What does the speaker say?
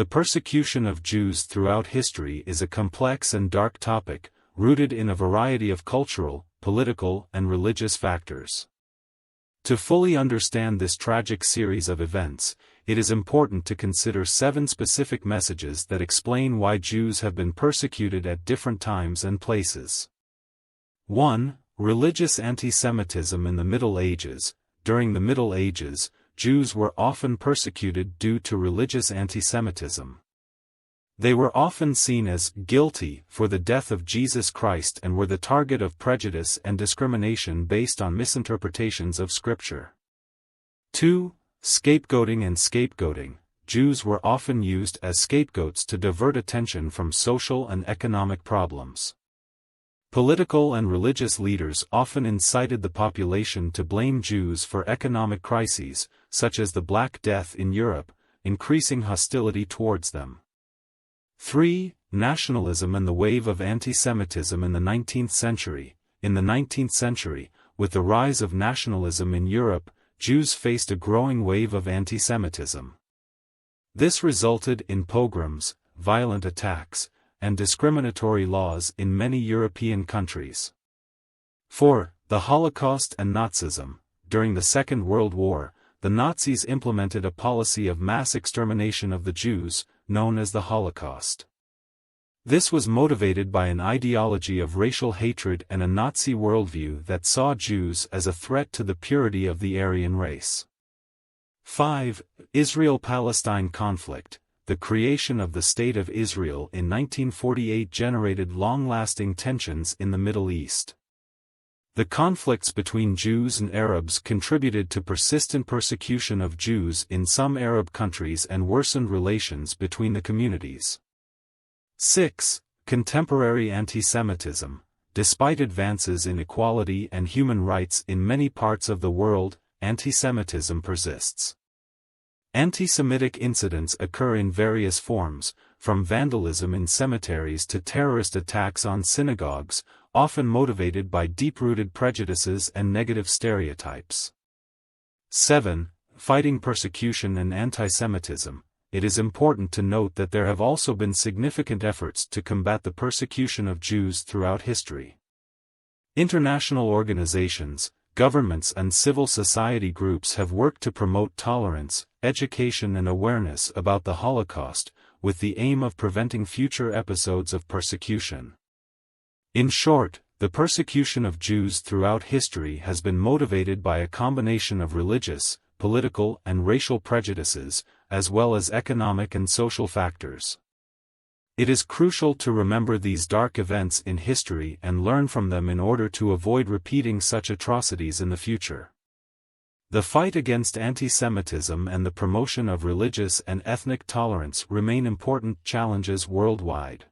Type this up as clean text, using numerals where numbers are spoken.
The persecution of Jews throughout history is a complex and dark topic, rooted in a variety of cultural, political, and religious factors. To fully understand this tragic series of events, it is important to consider 7 specific messages that explain why Jews have been persecuted at different times and places. 1. Religious anti-Semitism in the Middle Ages. During the Middle Ages, Jews were often persecuted due to religious anti-Semitism. They were often seen as guilty for the death of Jesus Christ and were the target of prejudice and discrimination based on misinterpretations of Scripture. 2. Scapegoating and Scapegoating. Jews were often used as scapegoats to divert attention from social and economic problems. Political and religious leaders often incited the population to blame Jews for economic crises, such as the Black Death in Europe, increasing hostility towards them. 3. Nationalism and the wave of anti-Semitism in the 19th century. In the 19th century, with the rise of nationalism in Europe, Jews faced a growing wave of anti-Semitism. This resulted in pogroms, violent attacks, and discriminatory laws in many European countries. 4. The Holocaust and Nazism. During the Second World War, the Nazis implemented a policy of mass extermination of the Jews, known as the Holocaust. This was motivated by an ideology of racial hatred and a Nazi worldview that saw Jews as a threat to the purity of the Aryan race. 5. Israel-Palestine conflict. The creation of the State of Israel in 1948 generated long-lasting tensions in the Middle East. The conflicts between Jews and Arabs contributed to persistent persecution of Jews in some Arab countries and worsened relations between the communities. 6. Contemporary anti-Semitism. Despite advances in equality and human rights in many parts of the world, anti-Semitism persists. Anti-Semitic incidents occur in various forms, from vandalism in cemeteries to terrorist attacks on synagogues, often motivated by deep-rooted prejudices and negative stereotypes. 7. Fighting persecution and anti-Semitism. It is important to note that there have also been significant efforts to combat the persecution of Jews throughout history. International organizations, governments and civil society groups have worked to promote tolerance, education and awareness about the Holocaust, with the aim of preventing future episodes of persecution. In short, the persecution of Jews throughout history has been motivated by a combination of religious, political and racial prejudices, as well as economic and social factors. It is crucial to remember these dark events in history and learn from them in order to avoid repeating such atrocities in the future. The fight against anti-Semitism and the promotion of religious and ethnic tolerance remain important challenges worldwide.